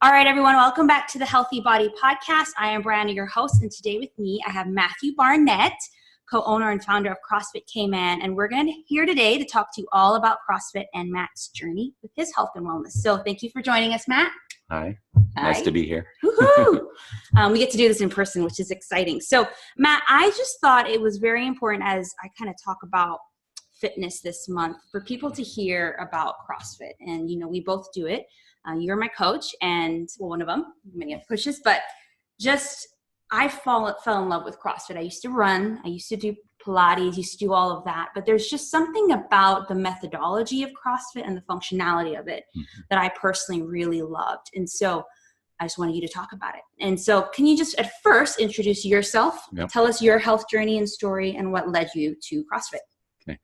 All right, everyone, welcome back to the Healthy Body Podcast. I am Brianna, your host, and today with me, I have Matthew Barnett, co-owner and founder of CrossFit Cayman, and we're here today to talk to you all about CrossFit and Matt's journey with his health and wellness. So thank you for joining us, Matt. Hi. Nice to be here. Woohoo! We get to do this in person, which is exciting. So, Matt, I just thought it was very important as I kind of talk about fitness this month for people to hear about CrossFit. And, you know, we both do it. You're my coach and, well, one of them, many other coaches, but just I fell in love with CrossFit. I used to run. I used to do Pilates, used to do all of that. But there's just something about the methodology of CrossFit and the functionality of it that I personally really loved. And so I just wanted you to talk about it. And so can you just at first introduce yourself, Tell us your health journey and story and what led you to CrossFit. Okay.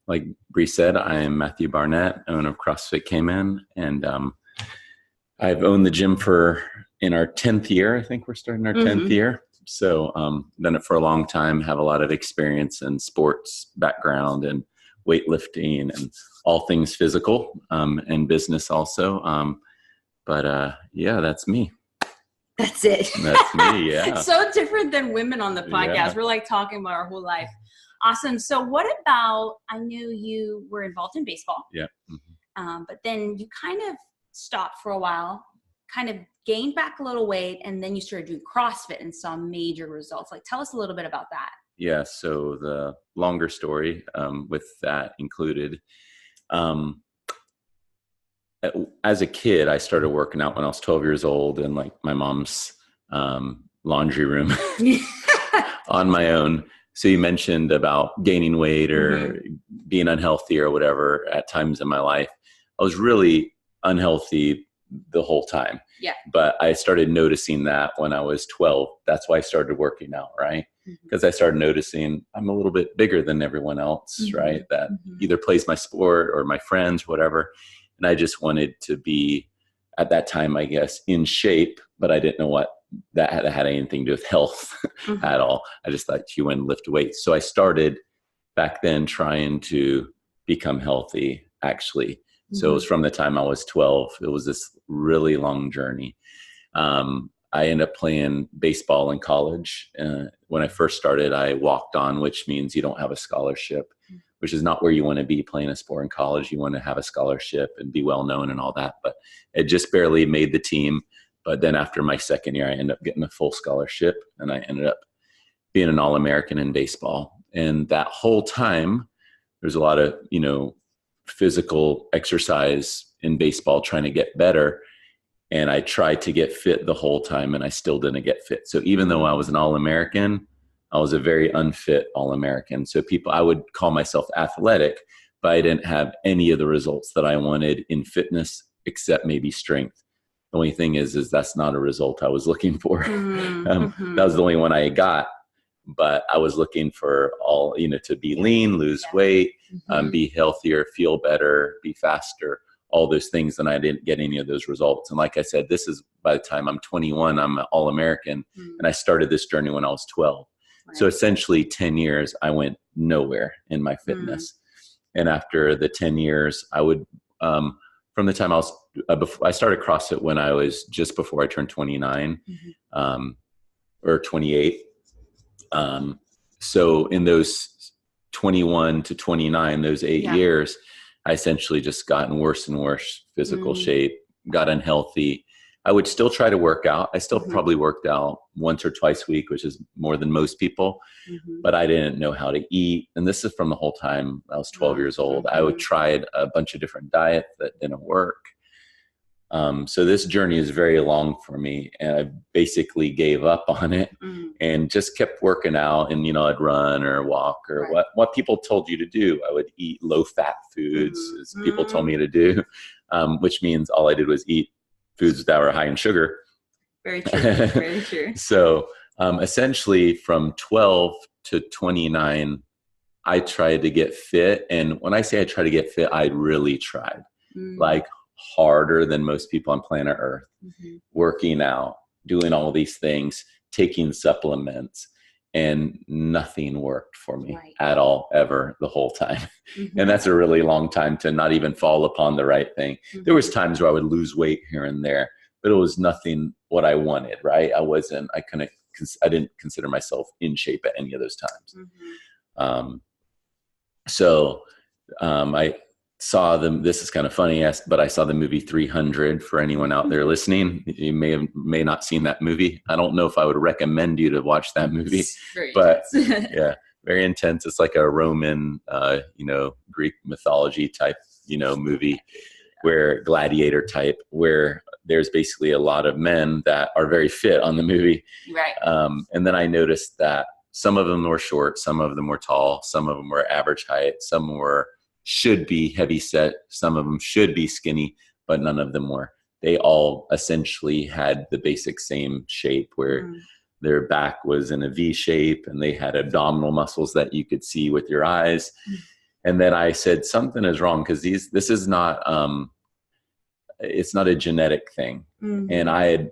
Like Bree said, I am Matthew Barnett, owner of CrossFit Cayman. And I've owned the gym in our 10th year. I think we're starting our 10th year. So done it for a long time, have a lot of experience in sports background and weightlifting and all things physical and business also. Yeah, that's me. That's it. That's me, yeah. So different than women on the podcast. Yeah. We're like talking about our whole life. Awesome. So what about, I knew you were involved in baseball. Yeah. But then you kind of stopped for a while, kind of gained back a little weight, and then you started doing CrossFit and saw major results. Like, tell us a little bit about that. Yeah. So the longer story with that included, as a kid, I started working out when I was 12 years old in like my mom's laundry room on my own. So you mentioned about gaining weight or being unhealthy or whatever at times in my life. I was really unhealthy the whole time. Yeah. But I started noticing that when I was 12. That's why I started working out, right? Because I started noticing I'm a little bit bigger than everyone else, right? That either plays my sport or my friends, whatever. And I just wanted to be, at that time, I guess, in shape, but I didn't know what that had anything to do with health at all. I just thought you went and lift weights. So I started back then trying to become healthy, actually. So it was from the time I was 12. It was this really long journey. I ended up playing baseball in college. When I first started, I walked on, which means you don't have a scholarship, which is not where you want to be playing a sport in college. You want to have a scholarship and be well known and all that. But it just barely made the team. But then after my second year, I ended up getting a full scholarship, and I ended up being an All-American in baseball. And that whole time, there's a lot of, physical exercise in baseball trying to get better. And I tried to get fit the whole time, and I still didn't get fit. So even though I was an All-American, I was a very unfit All-American. So I would call myself athletic, but I didn't have any of the results that I wanted in fitness except maybe strength. The only thing is that's not a result I was looking for. That was the only one I got. But I was looking for all, to be lean, lose weight, be healthier, feel better, be faster, all those things. And I didn't get any of those results. And like I said, this is by the time I'm 21, I'm an All-American. And I started this journey when I was 12. Right. So essentially 10 years, I went nowhere in my fitness. And after the 10 years, I would, from the time I started CrossFit when I was just before I turned 29 or 28. So in those 21 to 29, those 8 years, I essentially just got in worse and worse physical shape, got unhealthy. I would still try to work out. I still probably worked out once or twice a week, which is more than most people, but I didn't know how to eat. And this is from the whole time I was 12 years old. I would tried a bunch of different diets that didn't work. So this journey is very long for me, and I basically gave up on it and just kept working out. And, I'd run or walk or what people told you to do. I would eat low fat foods as people told me to do, which means all I did was eat foods that were high in sugar. Very true. Very true. So, essentially from 12 to 29, I tried to get fit. And when I say I tried to get fit, I really tried like harder than most people on planet Earth, working out, doing all these things, taking supplements, and nothing worked for me at all, ever, the whole time. And that's a really long time to not even fall upon the right thing. There was times where I would lose weight here and there, but it was nothing what I wanted, right? I didn't consider myself in shape at any of those times. I saw them. This is kind of funny, but I saw the movie 300 for anyone out there listening. You may not seen that movie. I don't know if I would recommend you to watch that movie, but yeah, very intense. It's like a Roman, Greek mythology type, movie, where gladiator type, where there's basically a lot of men that are very fit on the movie. Right. And then I noticed that some of them were short, some of them were tall, some of them were average height, some should be heavy set, some of them should be skinny, but none of them were. They all essentially had the basic same shape, where their back was in a V shape and they had abdominal muscles that you could see with your eyes. And then I said, something is wrong, because this is not, it's not a genetic thing. And I had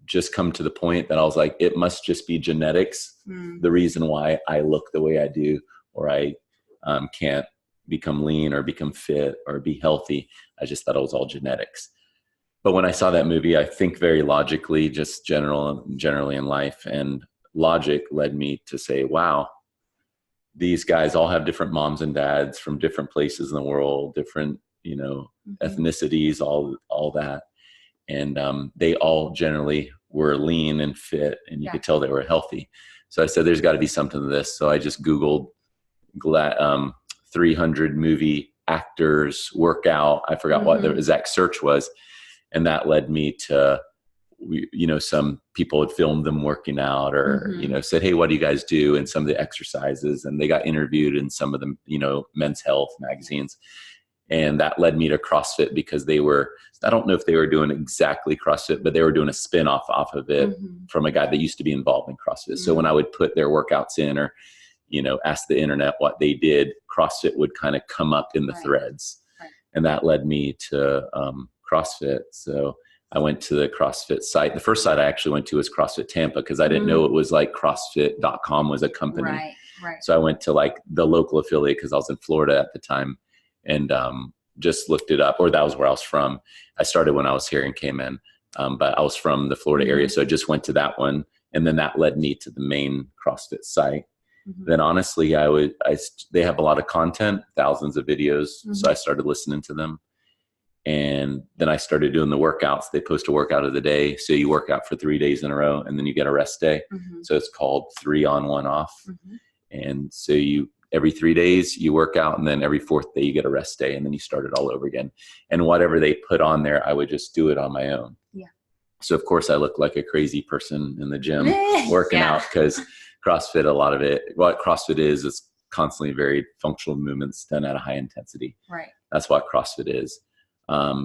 just come to the point that I was like, it must just be genetics, the reason why I look the way I do, or I can't become lean or become fit or be healthy. I just thought it was all genetics. But when I saw that movie, I think very logically, just generally in life, and logic led me to say, wow, these guys all have different moms and dads from different places in the world, different, ethnicities, all that. And they all generally were lean and fit, and you could tell they were healthy. So I said, there's got to be something to this. So I just Googled 300 movie actors workout. I forgot what the exact search was. And that led me to, some people had filmed them working out, or, said, hey, what do you guys do? And some of the exercises, and they got interviewed in some of the, Men's Health magazines. And that led me to CrossFit, because I don't know if they were doing exactly CrossFit, but they were doing a spin-off off of it from a guy that used to be involved in CrossFit. So when I would put their workouts in, or, ask the internet what they did, CrossFit would kind of come up in the threads. And that led me to CrossFit. So I went to the CrossFit site. The first site I actually went to was CrossFit Tampa, because I didn't know it was like CrossFit.com was a company. Right. So I went to like the local affiliate, because I was in Florida at the time, and just looked it up, or that was where I was from. I started when I was here in Cayman, but I was from the Florida area. So I just went to that one. And then that led me to the main CrossFit site. Then honestly, they have a lot of content, thousands of videos. So I started listening to them. And then I started doing the workouts. They post a workout of the day. So you work out for 3 days in a row, and then you get a rest day. So it's called 3 on, 1 off. And so every 3 days you work out, and then every 4th day you get a rest day, and then you start it all over again. And whatever they put on there, I would just do it on my own. So of course I look like a crazy person in the gym working out, because CrossFit, a lot of it, what CrossFit is constantly varied functional movements done at a high intensity. That's what CrossFit is.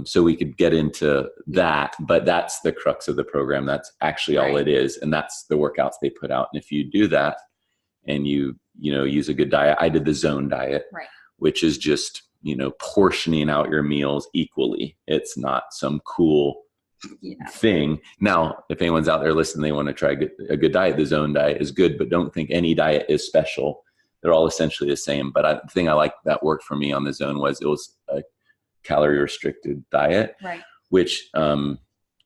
So we could get into that, but that's the crux of the program. That's actually all it is. And that's the workouts they put out. And if you do that and you use a good diet, I did the zone diet, which is just, portioning out your meals equally. It's not some cool thing. Now, if anyone's out there listening, they want to try a good diet, the zone diet is good, but don't think any diet is special. They're all essentially the same. But the thing I like that worked for me on the zone was it was a calorie restricted diet, which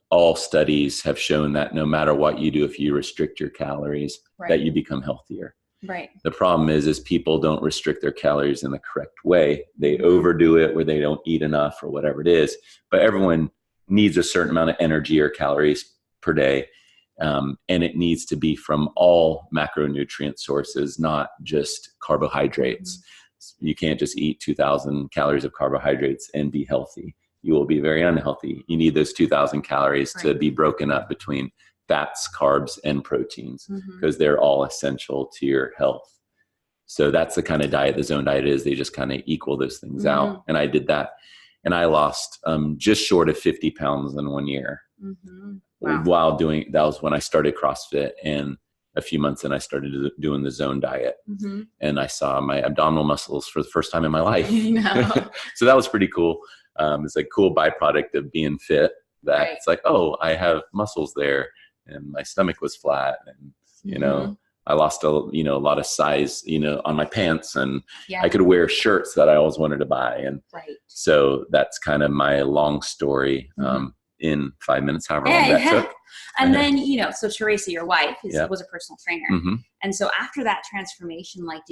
all studies have shown that no matter what you do, if you restrict your calories, that you become healthier. The problem is people don't restrict their calories in the correct way. They overdo it, where they don't eat enough or whatever it is. But everyone needs a certain amount of energy or calories per day. And it needs to be from all macronutrient sources, not just carbohydrates. You can't just eat 2,000 calories of carbohydrates and be healthy. You will be very unhealthy. You need those 2,000 calories to be broken up between fats, carbs, and proteins, because they're all essential to your health. So that's the kind of diet the zone diet is. They just kind of equal those things out. And I did that. And I lost just short of 50 pounds in 1 year. While that was when I started CrossFit, and a few months in I started doing the zone diet. And I saw my abdominal muscles for the first time in my life. So that was pretty cool. It's a cool byproduct of being fit, that it's like, oh, I have muscles there, and my stomach was flat, and I lost a lot of size, on my pants, and I could wear shirts that I always wanted to buy. And so that's kind of my long story. in 5 minutes, however long that took. And then, so Teresa, your wife, was a personal trainer. Mm-hmm. And so after that transformation, like,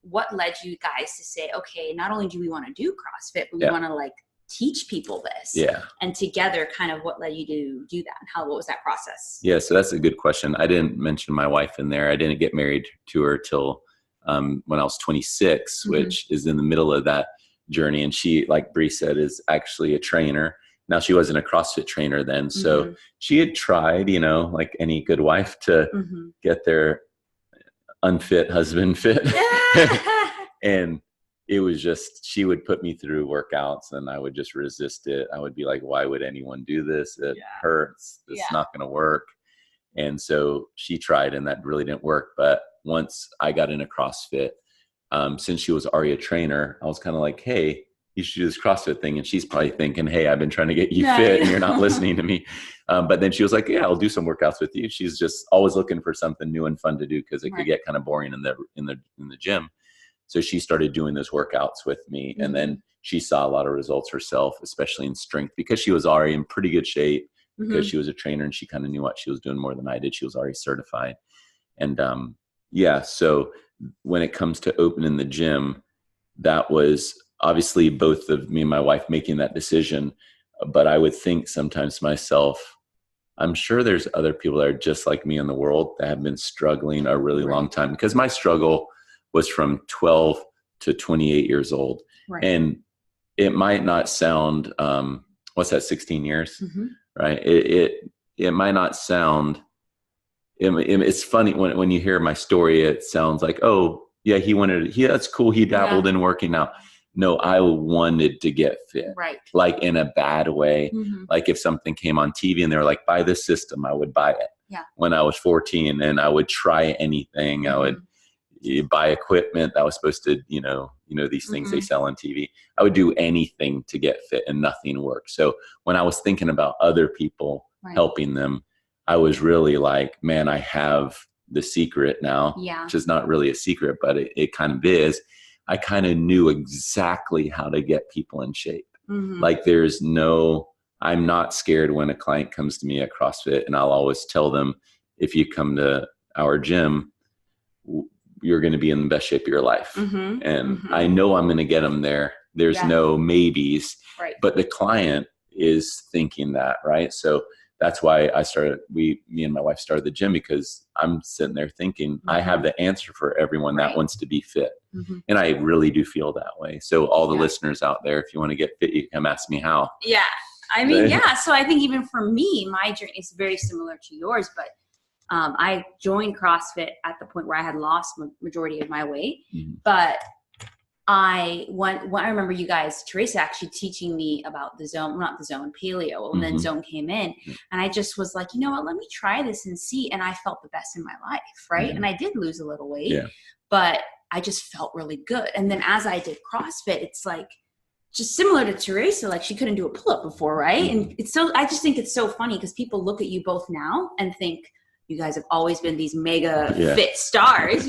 what led you guys to say, okay, not only do we want to do CrossFit, but we want to like teach people this. Yeah. And together, kind of what led you to do that? And what was that process? Yeah. So that's a good question. I didn't mention my wife in there. I didn't get married to her till when I was 26, mm-hmm. which is in the middle of that journey. And she, like Bree said, is actually a trainer. Now, she wasn't a CrossFit trainer then. So mm-hmm. she had tried, like any good wife, to mm-hmm. get their unfit husband fit. And it was just, she would put me through workouts and I would just resist it. I would be like, why would anyone do this? It hurts. It's not going to work. And so she tried and that really didn't work. But once I got into CrossFit, since she was already a trainer, I was kind of like, hey, you should do this CrossFit thing. And she's probably thinking, hey, I've been trying to get you fit and you're not listening to me. But then she was like, yeah, I'll do some workouts with you. She's just always looking for something new and fun to do because it could get kind of boring in the gym. So she started doing those workouts with me. Mm-hmm. And then she saw a lot of results herself, especially in strength, because she was already in pretty good shape because mm-hmm. she was a trainer and she kind of knew what she was doing more than I did. She was already certified. And so when it comes to opening the gym, that was obviously both of me and my wife making that decision. But I would think sometimes to myself, I'm sure there's other people that are just like me in the world that have been struggling a really long time, because my struggle was from 12 to 28 years old. Right. And it might not sound, 16 years, mm-hmm. right? It might not sound, it's funny when you hear my story, it sounds like, oh yeah, that's cool. He dabbled in working out. No, I wanted to get fit, right? Like in a bad way. Mm-hmm. Like if something came on TV and they were like, buy this system, I would buy it. Yeah. When I was 14, and I would try anything. Mm-hmm. I would buy equipment that was supposed to, these things mm-hmm. they sell on TV. I would do anything to get fit and nothing worked. So when I was thinking about other people helping them, I was really like, man, I have the secret now, which is not really a secret, but it kind of is. I kind of knew exactly how to get people in shape. Mm-hmm. Like I'm not scared when a client comes to me at CrossFit, and I'll always tell them, if you come to our gym, you're going to be in the best shape of your life. Mm-hmm. And mm-hmm. I know I'm going to get them there. There's no maybes, but the client is thinking that, right? So that's why me and my wife started the gym, because I'm sitting there thinking, mm-hmm. I have the answer for everyone that wants to be fit. Mm-hmm. And I really do feel that way. So all the listeners out there, if you want to get fit, you can come ask me how. Yeah. I mean, So I think even for me, my journey is very similar to yours, but I joined CrossFit at the point where I had lost majority of my weight, mm-hmm. but I remember you guys, Teresa, actually teaching me about paleo, and then mm-hmm. zone came in, and I just was like, you know what, let me try this and see. And I felt the best in my life. Right. Mm-hmm. And I did lose a little weight, but I just felt really good. And then as I did CrossFit, it's like, just similar to Teresa, like she couldn't do a pull-up before. Right. Mm-hmm. And I just think it's so funny because people look at you both now and think you guys have always been these mega fit stars,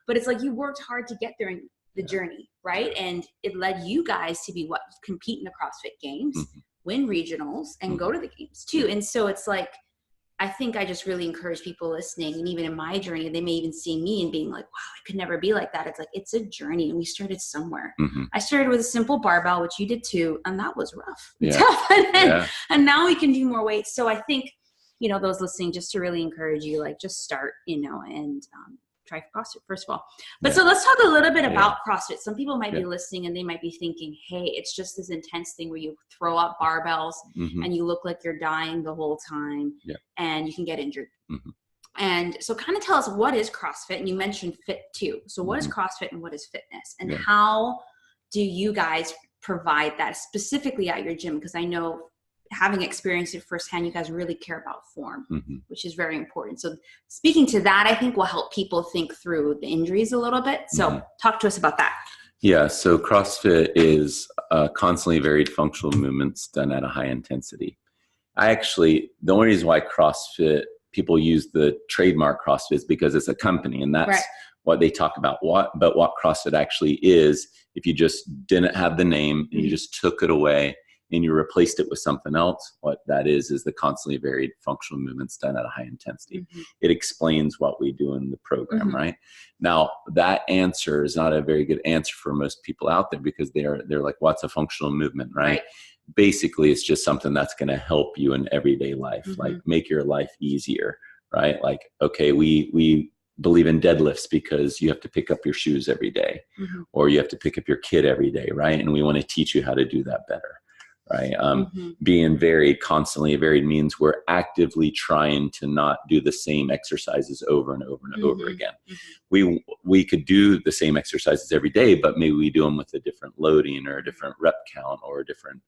but it's like, you worked hard to get there in the journey, right? And it led you guys to be compete in the CrossFit Games, mm-hmm. win regionals, and mm-hmm. go to the games too. And so it's like, I think I just really encourage people listening, and even in my journey, they may even see me and being like, wow, I could never be like that. It's like, it's a journey, and we started somewhere. Mm-hmm. I started with a simple barbell, which you did too, and that was rough, tough. And now we can do more weights. So I think, those listening, just to really encourage you, like, just start, and try CrossFit first of all. But so let's talk a little bit about CrossFit. Some people might be listening and they might be thinking, hey, it's just this intense thing where you throw up barbells mm-hmm. and you look like you're dying the whole time and you can get injured. Mm-hmm. And so kind of tell us, what is CrossFit? And you mentioned fit too. So what mm-hmm. is CrossFit and what is fitness? And how do you guys provide that specifically at your gym? Because I know, having experienced it firsthand, you guys really care about form, mm-hmm. which is very important. So speaking to that, I think will help people think through the injuries a little bit. So mm-hmm. talk to us about that. Yeah. So CrossFit is constantly varied functional movements done at a high intensity. The only reason why CrossFit, people use the trademark CrossFit, is because it's a company, and that's what they talk about. But what CrossFit actually is, if you just didn't have the name and you just took it away, and you replaced it with something else, what that is the constantly varied functional movements done at a high intensity. It explains what we do in the program, right? Now, that answer is not a very good answer for most people out there, because they're like, what's a functional movement, right? Basically, it's just something that's going to help you in everyday life, like make your life easier, right? Like, okay, we believe in deadlifts because you have to pick up your shoes every day, or you have to pick up your kid every day, right? And we want to teach you how to do that better, right? Being varied, constantly varied, means we're actively trying to not do the same exercises over and over and over again. We could do the same exercises every day, but maybe we do them with a different loading or a different rep count or a different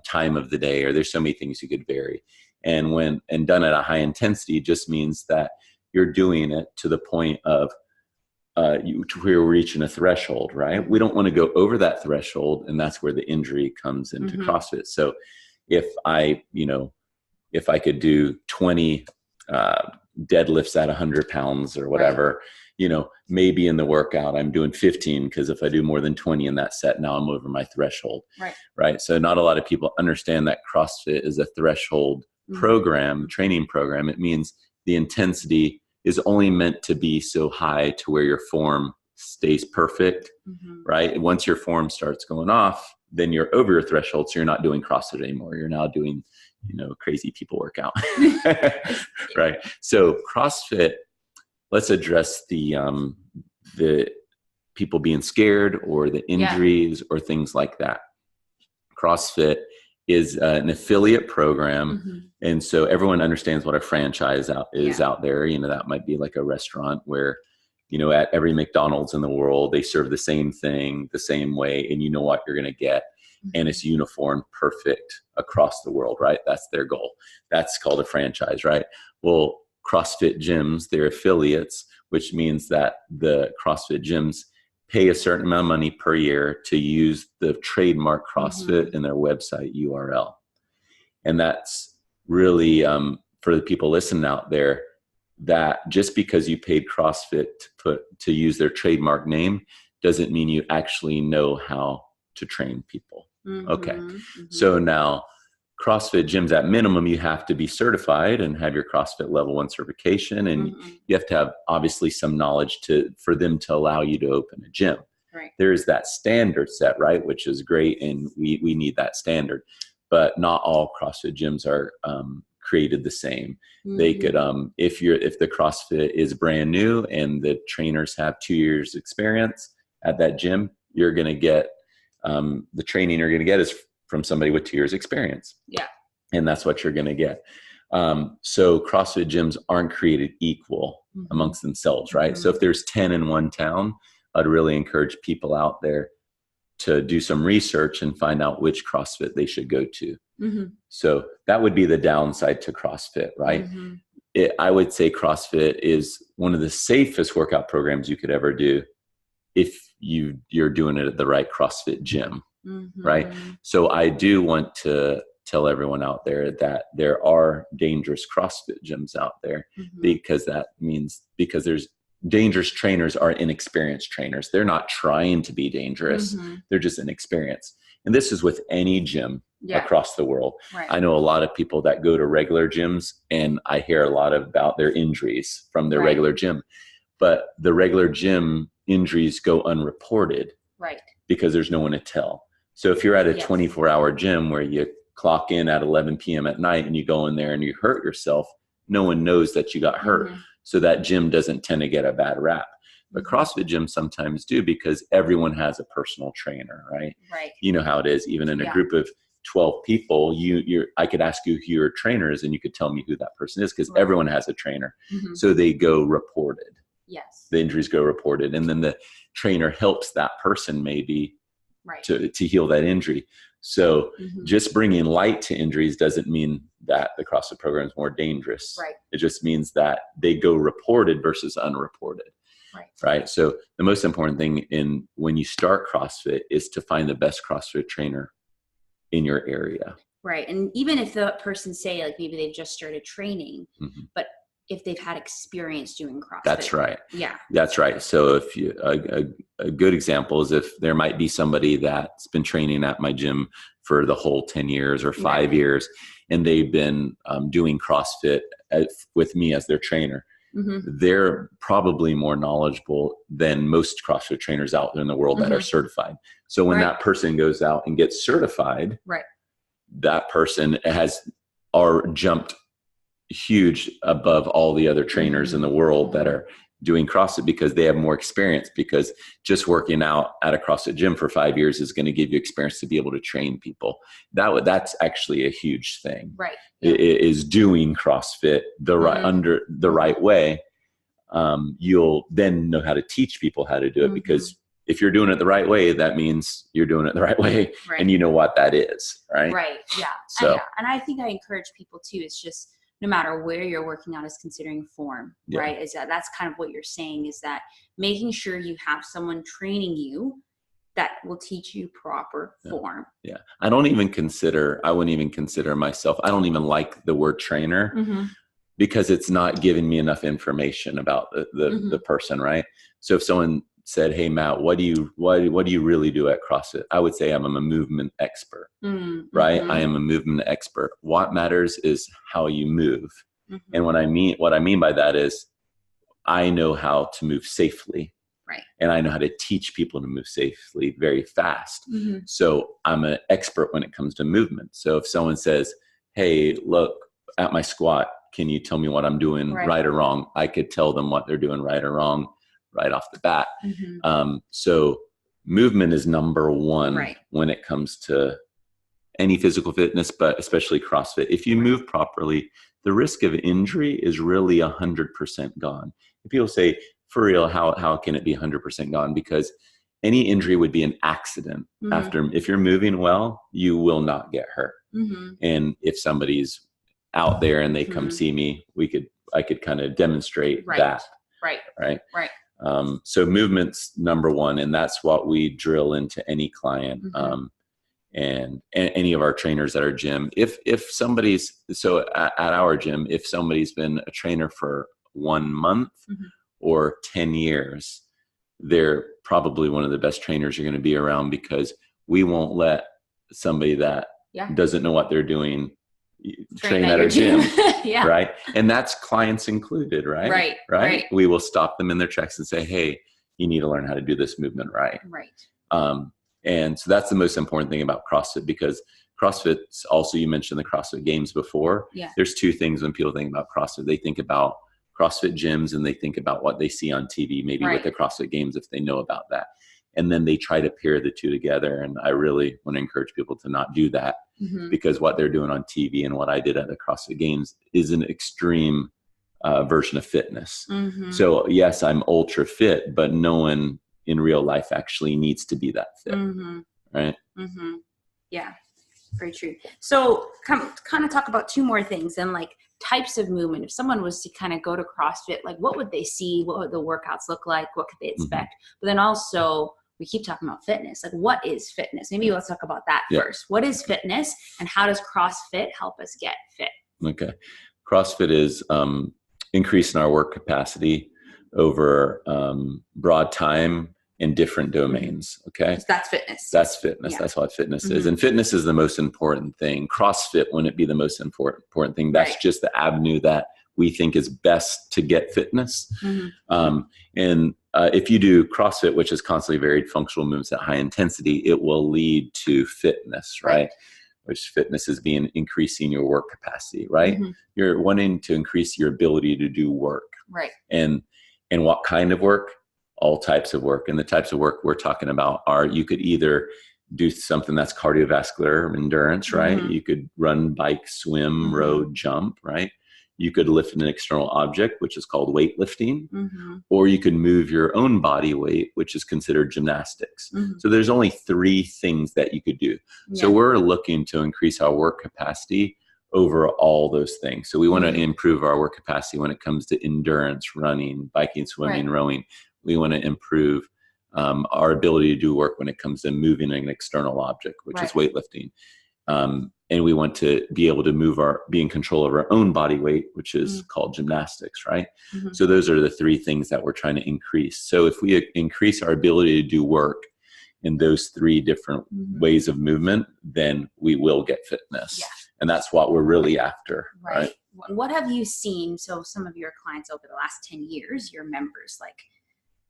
time of the day, or there's so many things you could vary. And done at a high intensity just means that you're doing it to the point of we're reaching a threshold, right? We don't want to go over that threshold, and that's where the injury comes into CrossFit. So if I could do 20 deadlifts at 100 pounds or whatever, maybe in the workout I'm doing 15, because if I do more than 20 in that set, now I'm over my threshold, right? So not a lot of people understand that CrossFit is a threshold program, training program. It means the intensity is only meant to be so high to where your form stays perfect, right? Once your form starts going off, then you're over your threshold, so you're not doing CrossFit anymore. You're now doing, crazy people workout, right? So CrossFit, let's address the people being scared or the injuries or things like that. CrossFit is an affiliate program. And so everyone understands what a franchise is out there. That might be like a restaurant where, at every McDonald's in the world, they serve the same thing the same way, and you know what you're going to get. And it's uniform, perfect across the world, right? That's their goal. That's called a franchise, right? Well, CrossFit gyms, they're affiliates, which means that the CrossFit gyms pay a certain amount of money per year to use the trademark CrossFit in their website URL. And that's really, for the people listening out there, that just because you paid CrossFit to use their trademark name doesn't mean you actually know how to train people. Okay. So now CrossFit gyms, at minimum, you have to be certified and have your CrossFit level 1 certification. And you have to have obviously some knowledge for them to allow you to open a gym. Right. There's that standard set, right? Which is great. And we need that standard, but not all CrossFit gyms are created the same. They could, if the CrossFit is brand new and the trainers have 2 years experience at that gym, you're going to get, the training you're going to get is from somebody with 2 years experience. Yeah. And that's what you're going to get. So CrossFit gyms aren't created equal amongst themselves, right? So if there's 10 in one town, I'd really encourage people out there to do some research and find out which CrossFit they should go to. So that would be the downside to CrossFit, right? I would say CrossFit is one of the safest workout programs you could ever do if you're doing it at the right CrossFit gym. Right. So I do want to tell everyone out there that there are dangerous CrossFit gyms out there, because there's dangerous trainers are inexperienced trainers. They're not trying to be dangerous. They're just inexperienced. And this is with any gym across the world. Right. I know a lot of people that go to regular gyms, and I hear a lot about their injuries from their regular gym, but the regular gym injuries go unreported, right? Because there's no one to tell. So if you're at a 24-hour gym where you clock in at 11 p.m. at night and you go in there and you hurt yourself, no one knows that you got hurt. So that gym doesn't tend to get a bad rap. But CrossFit gyms sometimes do, because everyone has a personal trainer, right? Right. You know how it is. Even in a group of 12 people, I could ask you who your trainer is and you could tell me who that person is, because everyone has a trainer. So they go reported. Yes. The injuries go reported. And then the trainer helps that person maybe to heal that injury. So just bringing light to injuries doesn't mean that the CrossFit program is more dangerous. Right. It just means that they go reported versus unreported. Right. So the most important thing when you start CrossFit is to find the best CrossFit trainer in your area. Right. And even if the person say, like, maybe they've just started training, but if they've had experience doing CrossFit. That's right. Yeah. That's right. So if you, a good example is if there might be somebody that's been training at my gym for the whole 10 years or 5 years, and they've been doing CrossFit with me as their trainer. They're probably more knowledgeable than most CrossFit trainers out there in the world that are certified. So when that person goes out and gets certified, that person has jumped huge above all the other trainers in the world that are doing CrossFit because they have more experience, because just working out at a CrossFit gym for 5 years is going to give you experience to be able to train people. That's actually a huge thing. Right. Is doing CrossFit under the right way. You'll then know how to teach people how to do it, because if you're doing it the right way, that means you're doing it the right way, and you know what that is, right? Right. Yeah. So, and I think I encourage people too. It's just, no matter where you're working out, is considering form, right? That's kind of what you're saying, is that making sure you have someone training you that will teach you proper form. Yeah. I wouldn't even consider myself, I don't even like the word trainer, because it's not giving me enough information about the person, right? So if someone said, "Hey Matt, what do you really do at CrossFit?" I would say I'm a movement expert, right? I am a movement expert. What matters is how you move. And what I mean by that is I know how to move safely. Right. And I know how to teach people to move safely very fast. So I'm an expert when it comes to movement. So if someone says, "Hey, look at my squat, can you tell me what I'm doing right or wrong?" I could tell them what they're doing right or wrong right off the bat. So movement is number one when it comes to any physical fitness, but especially CrossFit. If you move properly, the risk of injury is really 100% gone. And people say, "For real, how can it be 100% gone?" Because any injury would be an accident. If you're moving well, you will not get hurt. And if somebody's out there and they come see me, I could kind of demonstrate that. Right. So movement's number one, and that's what we drill into any client, and any of our trainers at our gym. If somebody's at our gym, if somebody's been a trainer for 1 month or 10 years, they're probably one of the best trainers you're going to be around, because we won't let somebody that doesn't know what they're doing train at our gym. Right. And that's clients included, right? Right. We will stop them in their tracks and say, "Hey, you need to learn how to do this movement right." And so that's the most important thing about CrossFit, because CrossFit's also, you mentioned the CrossFit Games before. There's two things when people think about CrossFit. They think about CrossFit gyms, and they think about what they see on TV, maybe with the CrossFit Games, if they know about that. And then they try to pair the two together. And I really want to encourage people to not do that, because what they're doing on TV and what I did at the CrossFit Games is an extreme version of fitness. So yes, I'm ultra fit, but no one in real life actually needs to be that fit. Right. Yeah, very true. So kind of talk about two more things, and like types of movement. If someone was to kind of go to CrossFit, like what would they see? What would the workouts look like? What could they expect? But then also, we keep talking about fitness. Like, what is fitness? Maybe let's talk about that first. What is fitness, and how does CrossFit help us get fit? Okay. CrossFit is increasing our work capacity over broad time in different domains. Okay. So that's fitness. That's fitness. That's what fitness is. And fitness is the most important thing. CrossFit wouldn't be the most important thing. That's just the avenue that we think is best to get fitness. And if you do CrossFit, which is constantly varied functional movements at high intensity, it will lead to fitness, right? Which fitness is increasing your work capacity, right? You're wanting to increase your ability to do work. And what kind of work? All types of work. And the types of work we're talking about are, you could either do something that's cardiovascular endurance, right? You could run, bike, swim, row, jump, right? You could lift an external object, which is called weightlifting, or you could move your own body weight, which is considered gymnastics. So there's only 3 things that you could do. So we're looking to increase our work capacity over all those things. So we want to improve our work capacity when it comes to endurance, running, biking, swimming, rowing. We want to improve our ability to do work when it comes to moving an external object, which is weightlifting. And we want to be able to be in control of our own body weight, which is called gymnastics, right? So those are the three things that we're trying to increase. So if we increase our ability to do work in those three different ways of movement, then we will get fitness. Yeah. And that's what we're really after, right? What have you seen? So some of your clients over the last 10 years, your members, like,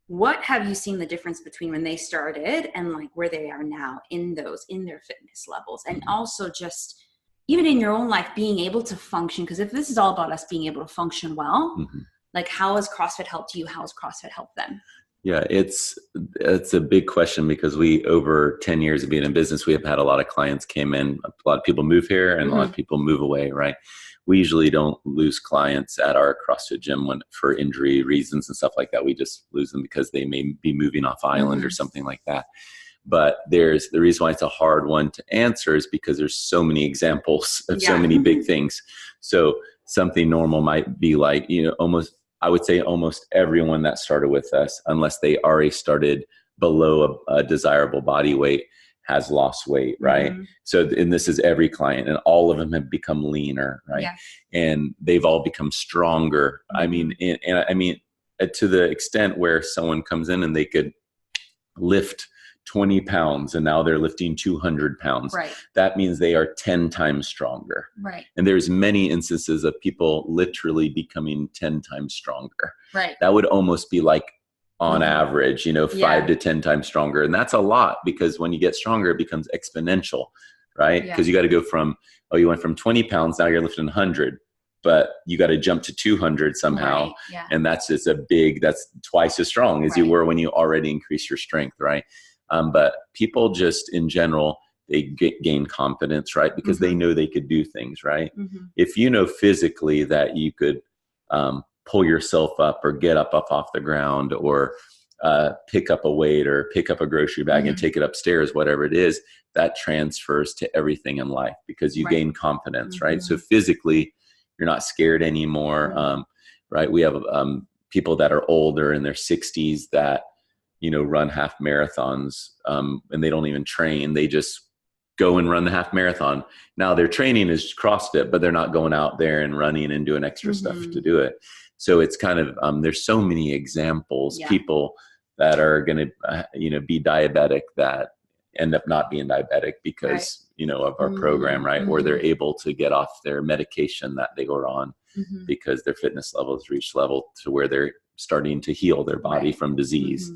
what have you seen the difference between when they started and like where they are now in their fitness levels? And also just even in your own life, being able to function, because if this is all about us being able to function well, like how has CrossFit helped you? How has CrossFit helped them? Yeah, it's a big question, because over 10 years of being in business, we have had a lot of clients came in, a lot of people move here and a lot of people move away, right? We usually don't lose clients at our CrossFit gym for injury reasons and stuff like that. We just lose them because they may be moving off island or something like that. But the reason why it's a hard one to answer is because there's so many examples of so many big things. So something normal might be like, I would say almost everyone that started with us, unless they already started below a desirable body weight, has lost weight, right? So, and this is every client, and all of them have become leaner, right? Yeah. And they've all become stronger. I mean, to the extent where someone comes in and they could lift 20 pounds and now they're lifting 200 pounds. Right. That means they are 10 times stronger. Right. And there's many instances of people literally becoming 10 times stronger. Right. That would almost be like on average, 5 to 10 times stronger. And that's a lot, because when you get stronger, it becomes exponential, right? Because you got to go you went from 20 pounds, now you're lifting 100, but you got to jump to 200 somehow. Right. Yeah. And that's that's twice as strong as you were when you already increased your strength, right? But people just in general, they gain confidence, right? Because they know they could do things, right? If you know physically that you could pull yourself up or get up off the ground, or pick up a weight or pick up a grocery bag and take it upstairs, whatever it is, that transfers to everything in life, because you gain confidence, right? So physically, you're not scared anymore, right? We have people that are older, in their 60s, that run half marathons, and they don't even train. They just go and run the half marathon. Now their training is CrossFit, but they're not going out there and running and doing extra stuff to do it. So it's kind of, there's so many examples, people that are going to, be diabetic that end up not being diabetic because, of our program, right? Or they're able to get off their medication that they were on because their fitness levels reached level to where they're starting to heal their body from disease.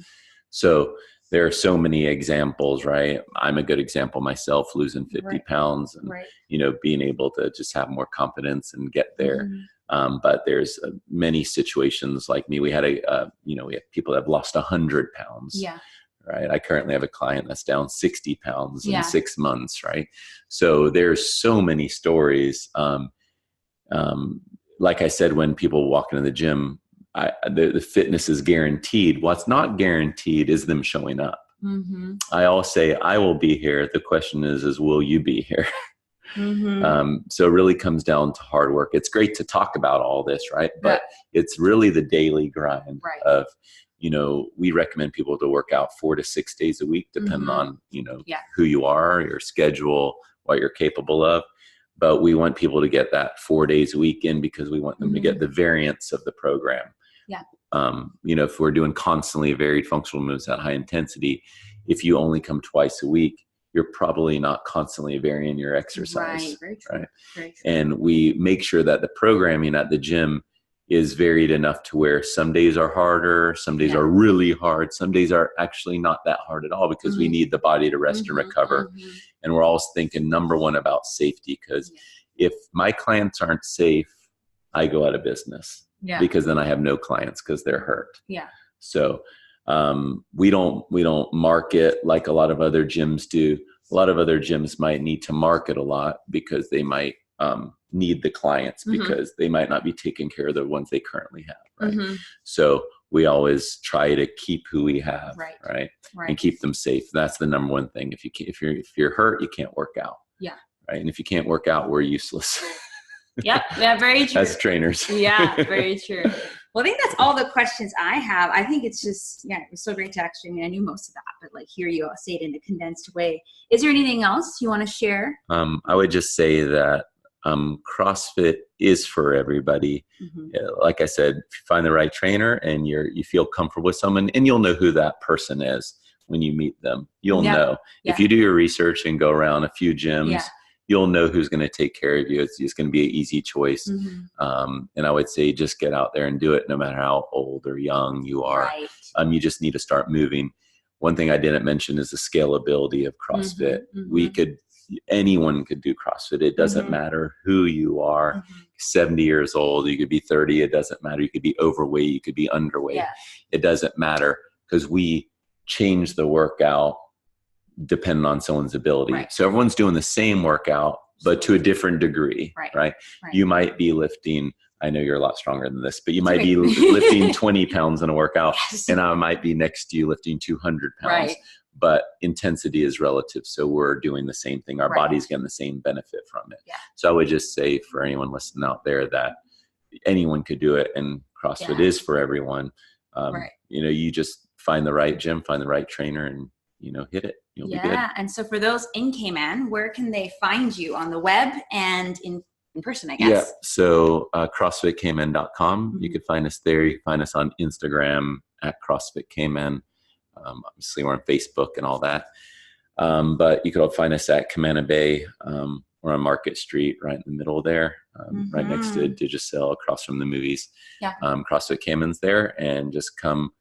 So there are so many examples, right? I'm a good example myself, losing 50 pounds and, being able to just have more confidence and get there. But there's many situations like me. We had we have people that have lost 100 pounds. Yeah. Right. I currently have a client that's down 60 pounds in 6 months. Right. So there's so many stories. Like I said, when people walk into the gym, the fitness is guaranteed. What's not guaranteed is them showing up. I always say, I will be here. The question is will you be here? So it really comes down to hard work. It's great to talk about all this, right? But it's really the daily grind of, we recommend people to work out 4 to 6 days a week, depending on, who you are, your schedule, what you're capable of. But we want people to get that 4 days a week in, because we want them to get the variance of the program. Yeah. If we're doing constantly varied functional moves at high intensity, if you only come twice a week, you're probably not constantly varying your exercise. Right. Very true. Right. Very true. And we make sure that the programming at the gym is varied enough to where some days are harder, some days are really hard, some days are actually not that hard at all, because we need the body to rest and recover. And we're always thinking, number one, about safety, because if my clients aren't safe, I go out of business, because then I have no clients because they're hurt. Yeah. So we don't market like a lot of other gyms do. A lot of other gyms might need to market a lot because they might need the clients because they might not be taking care of the ones they currently have. Right. So we always try to keep who we have, right? And keep them safe. That's the number one thing. If you're hurt, you can't work out. Yeah. Right. And if you can't work out, we're useless. Yeah, very true. As trainers. Yeah, very true. Well, I think that's all the questions I have. I think it's just, yeah, it was so great to actually, I mean, I knew most of that, but like hear you all say it in a condensed way. Is there anything else you want to share? I would just say that CrossFit is for everybody. Like I said, if you find the right trainer and you feel comfortable with someone, and you'll know who that person is when you meet them. You'll know. If you do your research and go around a few gyms, you'll know who's going to take care of you. It's going to be an easy choice. And I would say just get out there and do it no matter how old or young you are. You just need to start moving. One thing I didn't mention is the scalability of CrossFit. Anyone could do CrossFit. It doesn't matter who you are. 70 years old, you could be 30. It doesn't matter. You could be overweight. You could be underweight. It doesn't matter, because we change the workout depending on someone's ability. So everyone's doing the same workout, but to a different degree, right? You might be lifting, I know you're a lot stronger than this, but you might be lifting 20 pounds in a workout, and I might be next to you lifting 200 pounds. But intensity is relative. So we're doing the same thing. Our body's getting the same benefit from it. So I would just say for anyone listening out there that anyone could do it, and CrossFit is for everyone. You just find the right gym, find the right trainer, and hit it. You'll be good. And so for those in Cayman, where can they find you? On the web and in person, I guess? So CrossFitCayman.com. You could find us there. You can find us on Instagram at CrossFit Cayman. Obviously, we're on Facebook and all that. But you could find us at Camana Bay. We're on Market Street, right in the middle there, right next to Digicel, across from the movies. CrossFit Cayman's there, and just come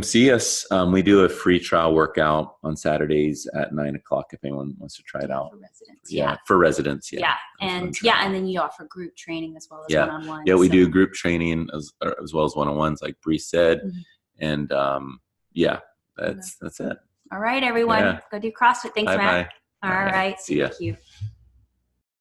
see us. We do a free trial workout on Saturdays at 9:00 if anyone wants to try it out. For residents. For residents. And then you offer group training as well as one-on-one. We do group training as well as one-on-ones, like Bree said. And that's it. All right, everyone. Go do CrossFit. Thanks, Matt. Bye. All right. See ya. Thank you.